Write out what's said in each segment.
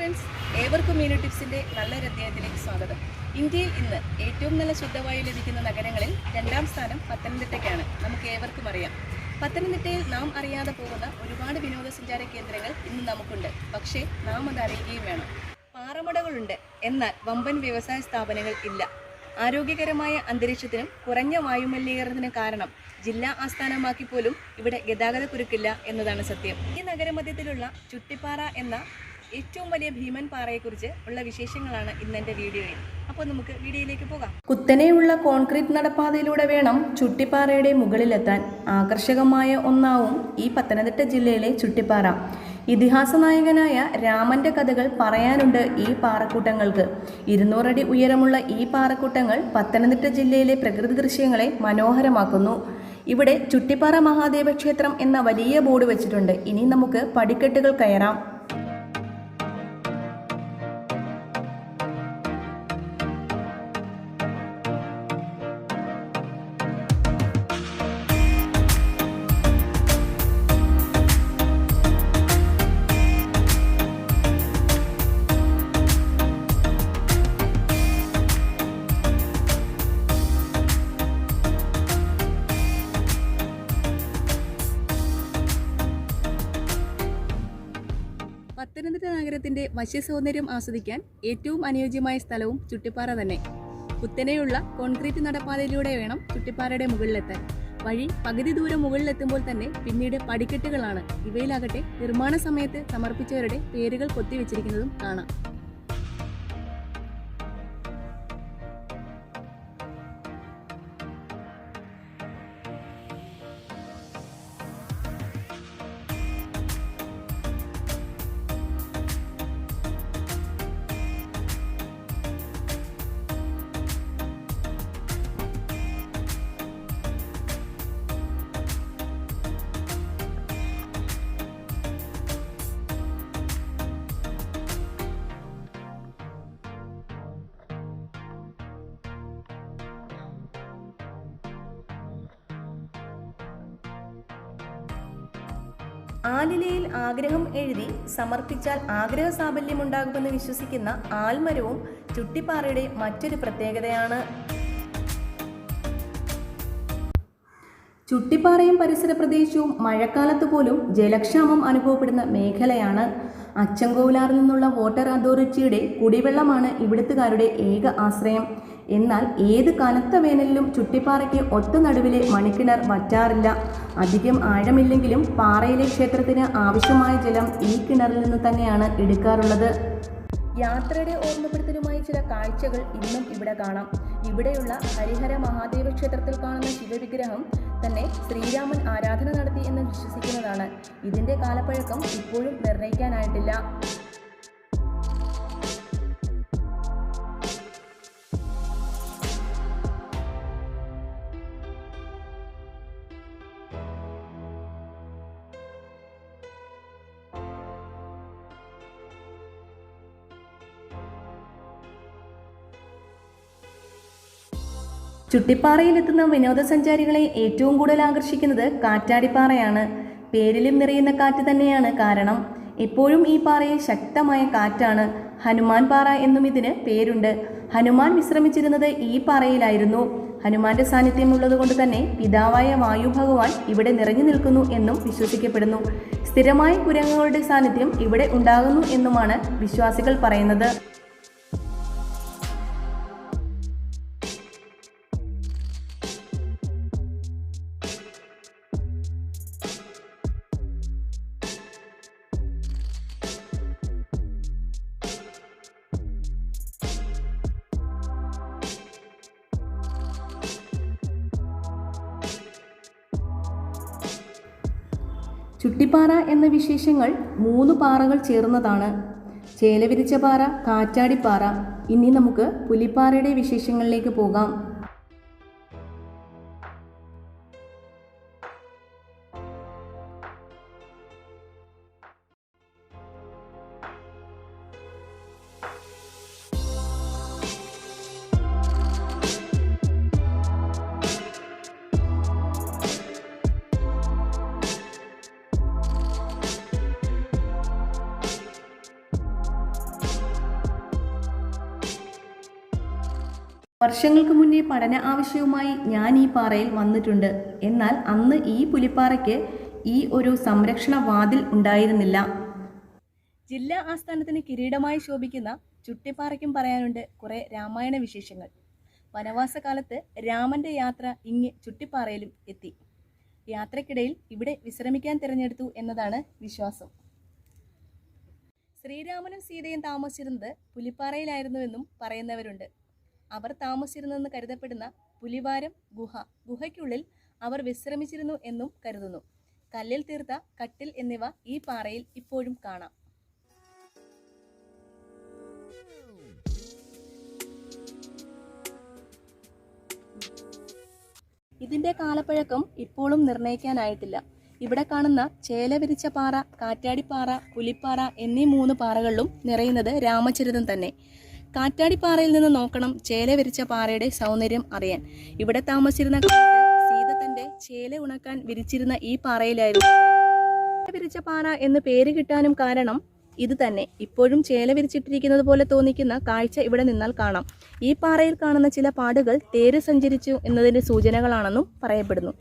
Friends, ഏവർക്കും മീനു ടിപ്സിൻ്റെ നല്ലൊരു അധ്യായത്തിലേക്ക് സ്വാഗതം. ഇന്ത്യയിൽ ഇന്ന് ഏറ്റവും നല്ല ശുദ്ധവായു ലഭിക്കുന്ന നഗരങ്ങളിൽ രണ്ടാം സ്ഥാനം പത്തനംതിട്ടയ്ക്കാണ്. നമുക്ക് ഏവർക്കും അറിയാം. പത്തനംതിട്ടയിൽ നാം അറിയാതെ പോകുന്ന ഒരുപാട് വിനോദസഞ്ചാര കേന്ദ്രങ്ങൾ ഇന്ന് നമുക്കുണ്ട്. പക്ഷേ നാം അത് അറിയുകയും വേണം. പാറമടകളുണ്ട്, എന്നാൽ വമ്പൻ വ്യവസായ സ്ഥാപനങ്ങൾ ഇല്ല. ആരോഗ്യകരമായ അന്തരീക്ഷത്തിനും കുറഞ്ഞ വായുമലിനീകരണത്തിനും കാരണം ജില്ലാ ആസ്ഥാനമാക്കി പോലും ഇവിടെ ഗതാഗതക്കുരുക്കില്ല എന്നതാണ് സത്യം. ഈ നഗരമധ്യത്തിലുള്ള ചുട്ടിപ്പാറ എന്ന ഏറ്റവും വലിയ ഭീമൻ പാറയെക്കുറിച്ച് ഉള്ള വിശേഷങ്ങളാണ് ഇന്നെൻ്റെ വീഡിയോയിൽ. അപ്പോൾ നമുക്ക് വീഡിയോയിലേക്ക് പോകാം. കുത്തനെയുള്ള കോൺക്രീറ്റ് നടപ്പാതയിലൂടെ വേണം ചുട്ടിപ്പാറയുടെ മുകളിലെത്താൻ. ആകർഷകമായ ഒന്നാവും ഈ പത്തനംതിട്ട ജില്ലയിലെ ചുട്ടിപ്പാറ. ഇതിഹാസ നായകനായ രാമന്റെ കഥകൾ പറയാനുണ്ട് ഈ പാറക്കൂട്ടങ്ങൾക്ക്. 200 അടി ഉയരമുള്ള ഈ പാറക്കൂട്ടങ്ങൾ പത്തനംതിട്ട ജില്ലയിലെ പ്രകൃതി ദൃശ്യങ്ങളെ മനോഹരമാക്കുന്നു. ഇവിടെ ചുട്ടിപ്പാറ മഹാദേവ ക്ഷേത്രം എന്ന വലിയ ബോർഡ് വെച്ചിട്ടുണ്ട്. ഇനി നമുക്ക് പടിക്കെട്ടുകൾ കയറാം. പത്തനംതിട്ട നഗരത്തിന്റെ വശ്യസൗന്ദര്യം ആസ്വദിക്കാൻ ഏറ്റവും അനുയോജ്യമായ സ്ഥലവും ചുട്ടിപ്പാറ തന്നെ. കുത്തനെയുള്ള കോൺക്രീറ്റ് നടപ്പാതയിലൂടെ വേണം ചുട്ടിപ്പാറയുടെ മുകളിലെത്താൻ. വഴി പകുതി ദൂരം മുകളിലെത്തുമ്പോൾ തന്നെ പിന്നീട് പടിക്കെട്ടുകളാണ്. ഇവയിലാകട്ടെ നിർമ്മാണ സമയത്ത് സമർപ്പിച്ചവരുടെ പേരുകൾ കൊത്തിവെച്ചിരിക്കുന്നതും കാണാം. ആലിലയിൽ ആഗ്രഹം എഴുതി സമർപ്പിച്ചാൽ ആഗ്രഹ സാഫല്യമുണ്ടാകുമെന്ന് വിശ്വസിക്കുന്ന ആൽമരവും ചുട്ടിപ്പാറയുടെ മറ്റൊരു പ്രത്യേകതയാണ്. ചുട്ടിപ്പാറയും പരിസര പ്രദേശവും മഴക്കാലത്ത് പോലും ജലക്ഷാമം അനുഭവപ്പെടുന്ന മേഖലയാണ്. അച്ചൻകോവിലാറിൽ നിന്നുള്ള വാട്ടർ അതോറിറ്റിയുടെ കുടിവെള്ളമാണ് ഇവിടുത്തുകാരുടെ ഏക ആശ്രയം. എന്നാൽ ഏത് കനത്ത വേനലിലും ചുട്ടിപ്പാറയ്ക്ക് ഒത്ത നടുവിലെ മണിക്കിണർ വറ്റാറില്ല. അധികം ആഴമില്ലെങ്കിലും പാറയിലെ ക്ഷേത്രത്തിന് ആവശ്യമായ ജലം ഈ കിണറിൽ നിന്ന് തന്നെയാണ് എടുക്കാറുള്ളത്. യാത്രയുടെ ഓർമ്മപ്പെടുത്തലുമായി ചില കാഴ്ചകൾ ഇന്നും ഇവിടെ കാണാം. ഇവിടെയുള്ള ഹരിഹര മഹാദേവ ക്ഷേത്രത്തിൽ കാണുന്ന ശിവവിഗ്രഹം തന്നെ ശ്രീരാമൻ ആരാധന നടത്തി എന്ന് വിശ്വസിക്കുന്നതാണ്. ഇതിന്റെ കാലപ്പഴക്കം ഇപ്പോഴും നിർണ്ണയിക്കാനായിട്ടില്ല. ചുട്ടിപ്പാറയിലെത്തുന്ന വിനോദസഞ്ചാരികളെ ഏറ്റവും കൂടുതൽ ആകർഷിക്കുന്നത് കാറ്റാടിപ്പാറയാണ്. പേരിലും നിറയുന്ന കാറ്റ് തന്നെയാണ് കാരണം. എപ്പോഴും ഈ പാറയിൽ ശക്തമായ കാറ്റാണ്. ഹനുമാൻ പാറ എന്നും ഇതിന് പേരുണ്ട്. ഹനുമാൻ വിശ്രമിച്ചിരുന്നത് ഈ പാറയിലായിരുന്നു. ഹനുമാന്റെ സാന്നിധ്യം ഉള്ളതുകൊണ്ട് തന്നെ പിതാവായ വായു ഭഗവാൻ ഇവിടെ നിറഞ്ഞു നിൽക്കുന്നു എന്നും വിശ്വസിക്കപ്പെടുന്നു. സ്ഥിരമായ കുരങ്ങുകളുടെ സാന്നിധ്യം ഇവിടെ ഉണ്ടാകുന്നു എന്നുമാണ് വിശ്വാസികൾ പറയുന്നത്. ചുട്ടിപ്പാറ എന്ന വിശേഷങ്ങൾ 3 പാറകൾ ചേർന്നതാണ്. ചേലവിരിച്ച പാറ, കാറ്റാടിപ്പാറ. ഇനി നമുക്ക് പുലിപ്പാറയുടെ വിശേഷങ്ങളിലേക്ക് പോകാം. വർഷങ്ങൾക്ക് മുന്നേ പഠന ആവശ്യവുമായി ഞാൻ ഈ പാറയിൽ വന്നിട്ടുണ്ട്. എന്നാൽ അന്ന് ഈ പുലിപ്പാറയ്ക്ക് ഈ ഒരു സംരക്ഷണ വാതിൽ ഉണ്ടായിരുന്നില്ല. ജില്ലാ ആസ്ഥാനത്തിന് കിരീടമായി ശോഭിക്കുന്ന ചുട്ടിപ്പാറയ്ക്കും പറയാനുണ്ട് കുറെ രാമായണ വിശേഷങ്ങൾ. വനവാസകാലത്ത് രാമന്റെ യാത്ര ഇങ്ങ് ചുട്ടിപ്പാറയിലും എത്തി. യാത്രക്കിടയിൽ ഇവിടെ വിശ്രമിക്കാൻ തിരഞ്ഞെടുത്തു എന്നതാണ് വിശ്വാസം. ശ്രീരാമനും സീതയും താമസിച്ചിരുന്നത് പുലിപ്പാറയിലായിരുന്നുവെന്നും പറയുന്നവരുണ്ട്. അവർ താമസിച്ചിരുന്നെന്ന് കരുതപ്പെടുന്ന പുലിവാരം ഗുഹയ്ക്കുള്ളിൽ അവർ വിശ്രമിച്ചിരുന്നു എന്നും കരുതുന്നു. കല്ലിൽ തീർത്ത കട്ടിൽ എന്നിവ ഈ പാറയിൽ ഇപ്പോഴും കാണാം. ഇതിന്റെ കാലപ്പഴക്കം ഇപ്പോഴും നിർണ്ണയിക്കാനായിട്ടില്ല. ഇവിടെ കാണുന്ന ചേലവിരിച്ച പാറ, കാറ്റാടിപ്പാറ, പുലിപ്പാറ എന്നീ 3 പാറകളിലും നിറയുന്നത് രാമചരിതം തന്നെ. കാറ്റാടിപ്പാറയിൽ നിന്ന് നോക്കണം ചേലവിരിച്ച പാറയുടെ സൗന്ദര്യം അറിയാൻ. ഇവിടെ താമസിച്ചിരുന്ന സീത തന്റെ ചേല ഉണക്കാൻ വിരിച്ചിരുന്ന ഈ പാറയിലായിരുന്നു. വിരിച്ച പാറ എന്ന് പേര് കിട്ടാനും കാരണം ഇത് തന്നെ. ഇപ്പോഴും ചേല വിരിച്ചിട്ടിരിക്കുന്നത് പോലെ തോന്നിക്കുന്ന കാഴ്ച ഇവിടെ നിന്നാൽ കാണാം. ഈ പാറയിൽ കാണുന്ന ചില പാടുകൾ തേര് സഞ്ചരിച്ചു എന്നതിന്റെ സൂചനകളാണെന്നും പറയപ്പെടുന്നു.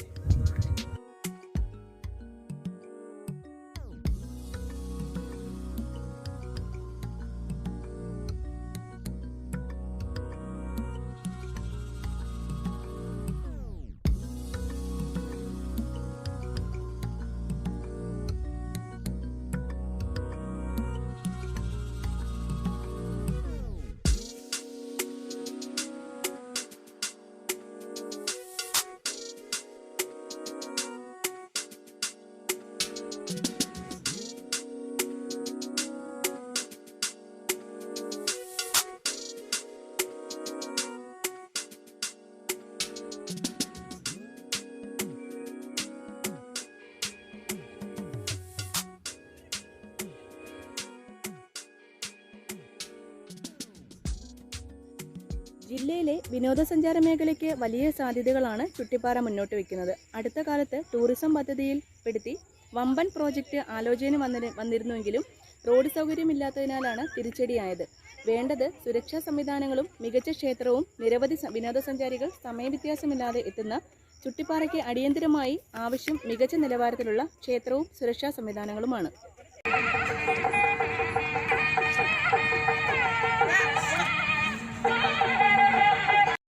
ജില്ലയിലെ വിനോദസഞ്ചാര മേഖലയ്ക്ക് വലിയ സാധ്യതകളാണ് ചുട്ടിപ്പാറ മുന്നോട്ട് വയ്ക്കുന്നത്. അടുത്ത കാലത്ത് ടൂറിസം പദ്ധതിയിൽ പെടുത്തി വമ്പൻ പ്രോജക്റ്റ് ആലോചന വന്നിരുന്നുവെങ്കിലും റോഡ് സൗകര്യമില്ലാത്തതിനാലാണ് തിരിച്ചടിയായത്. വേണ്ടത് സുരക്ഷാ സംവിധാനങ്ങളും മികച്ച ക്ഷേത്രവും. നിരവധി വിനോദസഞ്ചാരികൾ സമയവ്യത്യാസമില്ലാതെ എത്തുന്ന ചുട്ടിപ്പാറയ്ക്ക് അടിയന്തരമായി ആവശ്യം മികച്ച നിലവാരത്തിലുള്ള ക്ഷേത്രവും സുരക്ഷാ സംവിധാനങ്ങളുമാണ്.